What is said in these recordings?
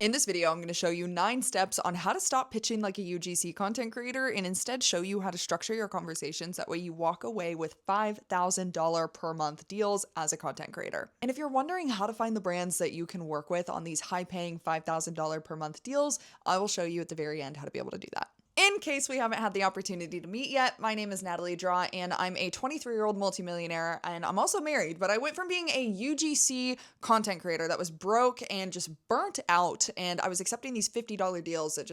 In this video, I'm going to show you 9 steps on how to stop pitching like a UGC content creator and instead show you how to structure your conversations. That way you walk away with $5,000 per month deals as a content creator. And if you're wondering how to find the brands that you can work with on these high paying $5,000 per month deals, I will show you at the very end how to be able to do that. In case we haven't had the opportunity to meet yet, my name is Natalie Draw and I'm a 23-year-old multimillionaire and I'm also married, but I went from being a UGC content creator that was broke and just burnt out, and I was accepting these $50 deals that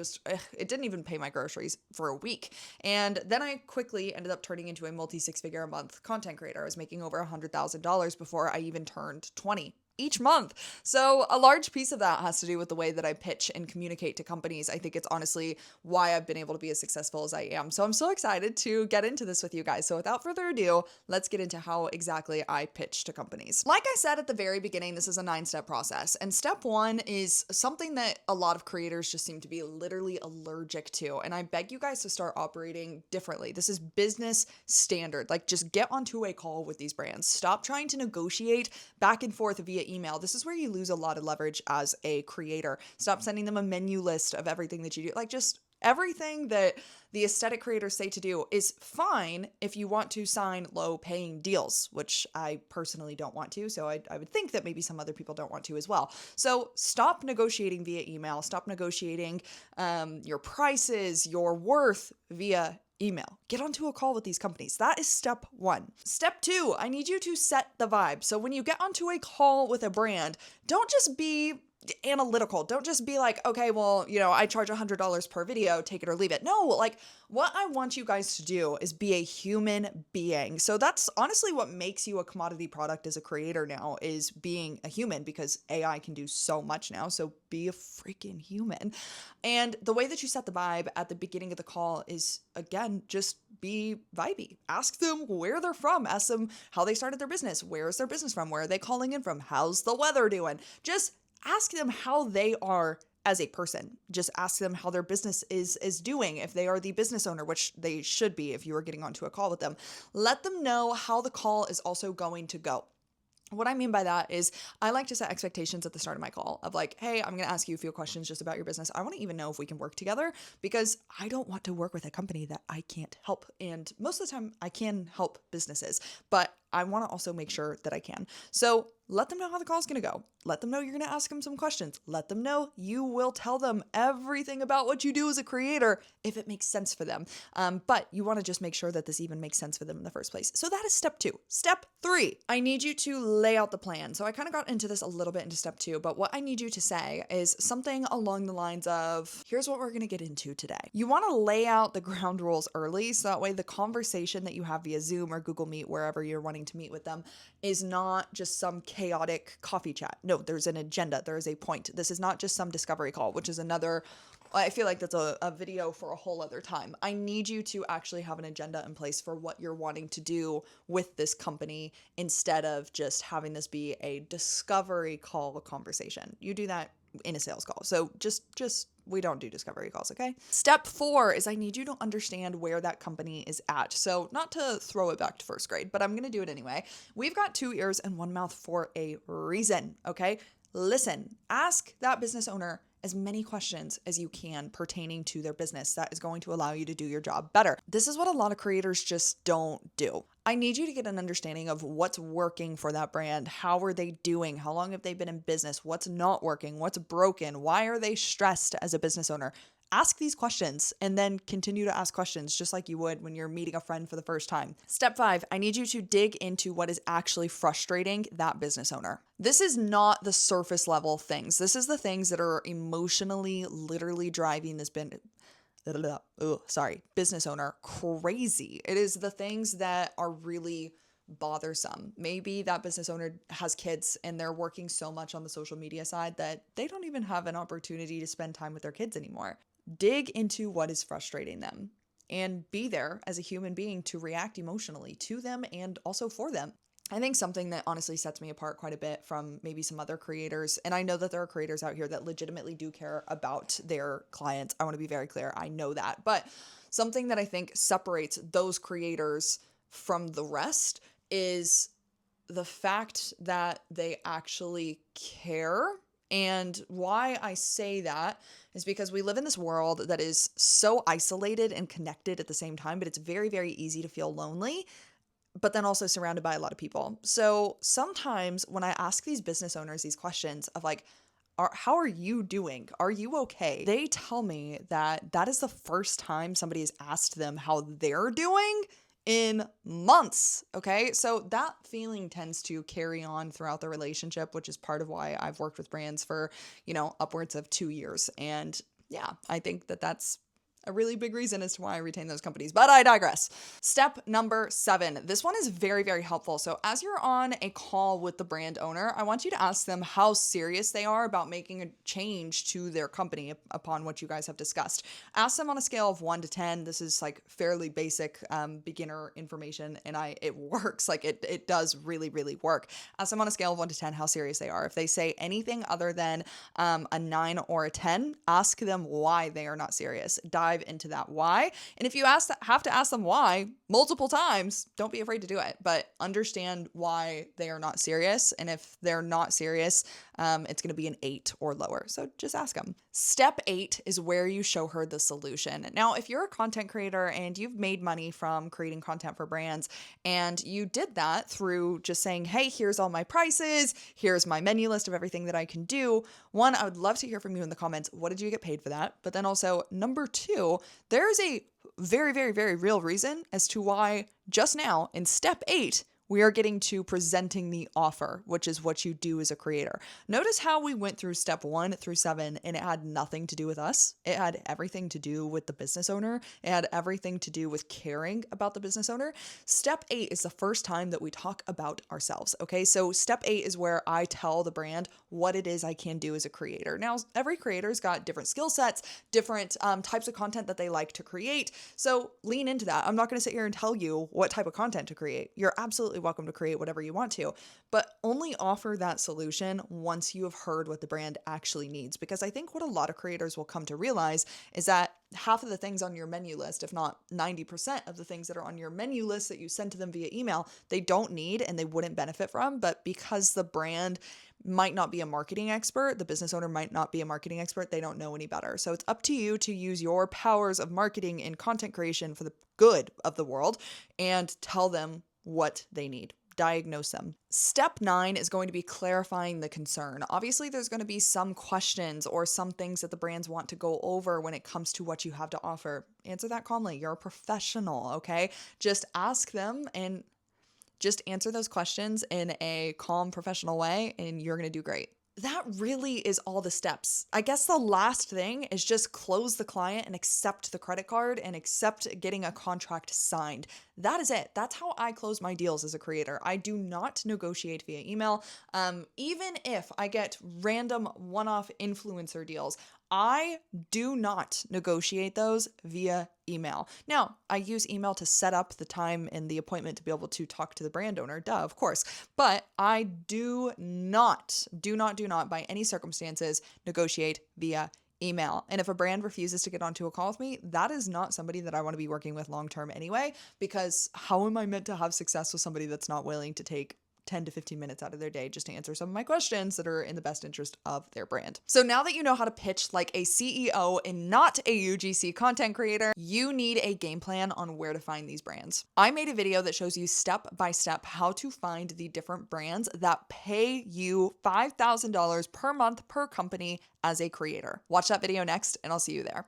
it didn't even pay my groceries for a week. And then I quickly ended up turning into a multi-six-figure a month content creator. I was making over $100,000 before I even turned 20 each month. So a large piece of that has to do with the way that I pitch and communicate to companies. I think it's honestly why I've been able to be as successful as I am. So I'm so excited to get into this with you guys. So without further ado, let's get into how exactly I pitch to companies. Like I said at the very beginning, this is a 9-step process. And step 1 is something that a lot of creators just seem to be literally allergic to. And I beg you guys to start operating differently. This is business standard. Like, just get onto a call with these brands. Stop trying to negotiate back and forth via email. This is where you lose a lot of leverage as a creator. Stop sending them a menu list of everything that you do. Like, just everything that the aesthetic creators say to do is fine if you want to sign low paying deals, which I personally don't want to. So I would think that maybe some other people don't want to as well. So stop negotiating via email. Stop negotiating your prices, your worth via email. Get onto a call with these companies. That is step 1. Step 2, I need you to set the vibe. So when you get onto a call with a brand, don't just be analytical. Don't just be like, okay, well, I charge $100 per video, take it or leave it. No, like, what I want you guys to do is be a human being. So that's honestly what makes you a commodity product as a creator now, is being a human, because AI can do so much now. So be a freaking human. And the way that you set the vibe at the beginning of the call is, again, just be vibey. Ask them where they're from. Ask them how they started their business. Where is their business from? Where are they calling in from? How's the weather doing? Just ask them how they are as a person. Just ask them how their business is doing. If they are the business owner, which they should be if you are getting onto a call with them, let them know how the call is also going to go. What I mean by that is I like to set expectations at the start of my call of like, hey, I'm going to ask you a few questions just about your business. I want to even know if we can work together, because I don't want to work with a company that I can't help. And most of the time I can help businesses, but I want to also make sure that I can. So let them know how the call is going to go. Let them know you're going to ask them some questions. Let them know you will tell them everything about what you do as a creator if it makes sense for them. But you want to just make sure that this even makes sense for them in the first place. So that is step 2. Step 3, I need you to lay out the plan. So I kind of got into this a little bit into step 2, but what I need you to say is something along the lines of, here's what we're going to get into today. You want to lay out the ground rules early, so that way the conversation that you have via Zoom or Google Meet, wherever you're wanting to meet with them, is not just some chaotic coffee chat. No, there's an agenda. There is a point. This is not just some discovery call, which is another, I feel like that's a video for a whole other time. I need you to actually have an agenda in place for what you're wanting to do with this company, instead of just having this be a discovery call conversation. You do that in a sales call. So just we don't do discovery calls, okay? Step 4 is I need you to understand where that company is at. So not to throw it back to first grade, but I'm going to do it anyway. We've got 2 ears and 1 mouth for a reason, okay? Listen, ask that business owner as many questions as you can pertaining to their business. That is going to allow you to do your job better. This is what a lot of creators just don't do. I need you to get an understanding of what's working for that brand. How are they doing? How long have they been in business? What's not working? What's broken? Why are they stressed as a business owner? Ask these questions and then continue to ask questions just like you would when you're meeting a friend for the first time. Step 5, I need you to dig into what is actually frustrating that business owner. This is not the surface level things. This is the things that are emotionally, literally driving this business owner crazy. It is the things that are really bothersome. Maybe that business owner has kids and they're working so much on the social media side that they don't even have an opportunity to spend time with their kids anymore. Dig into what is frustrating them and be there as a human being to react emotionally to them and also for them. I think something that honestly sets me apart quite a bit from maybe some other creators, and I know that there are creators out here that legitimately do care about their clients. I want to be very clear. I know that. But something that I think separates those creators from the rest is the fact that they actually care And why I say that is because we live in this world that is so isolated and connected at the same time, but it's very, very easy to feel lonely, but then also surrounded by a lot of people. So sometimes when I ask these business owners these questions of like, how are you doing? Are you okay? They tell me that that is the first time somebody has asked them how they're doing in months. Okay. So that feeling tends to carry on throughout the relationship, which is part of why I've worked with brands for, upwards of 2 years. And yeah, I think that that's a really big reason as to why I retain those companies, but I digress. Step number 7. This one is very, very helpful. So as you're on a call with the brand owner, I want you to ask them how serious they are about making a change to their company upon what you guys have discussed. Ask them on a scale of 1 to 10. This is like fairly basic beginner information, and it works. Like it does really, really work. Ask them on a scale of 1 to 10 how serious they are. If they say anything other than a 9 or a 10, ask them why they are not serious. Dive into that why. And if you have to ask them why multiple times, don't be afraid to do it, but understand why they are not serious. And if they're not serious, it's going to be an 8 or lower. So just ask them. Step 8 is where you show her the solution. Now, if you're a content creator and you've made money from creating content for brands, and you did that through just saying, hey, here's all my prices, here's my menu list of everything that I can do. One, I would love to hear from you in the comments. What did you get paid for that? But then also, number 2, there's a very, very, very real reason as to why just now in step 8, we are getting to presenting the offer, which is what you do as a creator. Notice how we went through step 1 through 7 and it had nothing to do with us. It had everything to do with the business owner. It had everything to do with caring about the business owner. Step 8 is the first time that we talk about ourselves. Okay. So step 8 is where I tell the brand what it is I can do as a creator. Now, every creator's got different skill sets, different types of content that they like to create. So lean into that. I'm not going to sit here and tell you what type of content to create. You're absolutely welcome to create whatever you want to, but only offer that solution once you have heard what the brand actually needs. Because I think what a lot of creators will come to realize is that half of the things on your menu list, if not 90% of the things that are on your menu list that you send to them via email, they don't need and they wouldn't benefit from. But because the brand might not be a marketing expert, the business owner might not be a marketing expert, they don't know any better. So it's up to you to use your powers of marketing and content creation for the good of the world and tell them what they need. Diagnose them. Step 9 is going to be clarifying the concern. Obviously, there's going to be some questions or some things that the brands want to go over when it comes to what you have to offer. Answer that calmly. You're a professional, okay? Just ask them and just answer those questions in a calm, professional way, and you're going to do great. That really is all the steps. I guess the last thing is just close the client and accept the credit card and accept getting a contract signed. That is it. That's how I close my deals as a creator. I do not negotiate via email. Even if I get random one-off influencer deals, I do not negotiate those via email. Now, I use email to set up the time and the appointment to be able to talk to the brand owner, duh, of course. But I do not by any circumstances negotiate via email. And if a brand refuses to get onto a call with me, that is not somebody that I want to be working with long-term anyway, because how am I meant to have success with somebody that's not willing to take 10 to 15 minutes out of their day just to answer some of my questions that are in the best interest of their brand? So now that you know how to pitch like a CEO and not a UGC content creator, you need a game plan on where to find these brands. I made a video that shows you step by step how to find the different brands that pay you $5,000 per month per company as a creator. Watch that video next, and I'll see you there.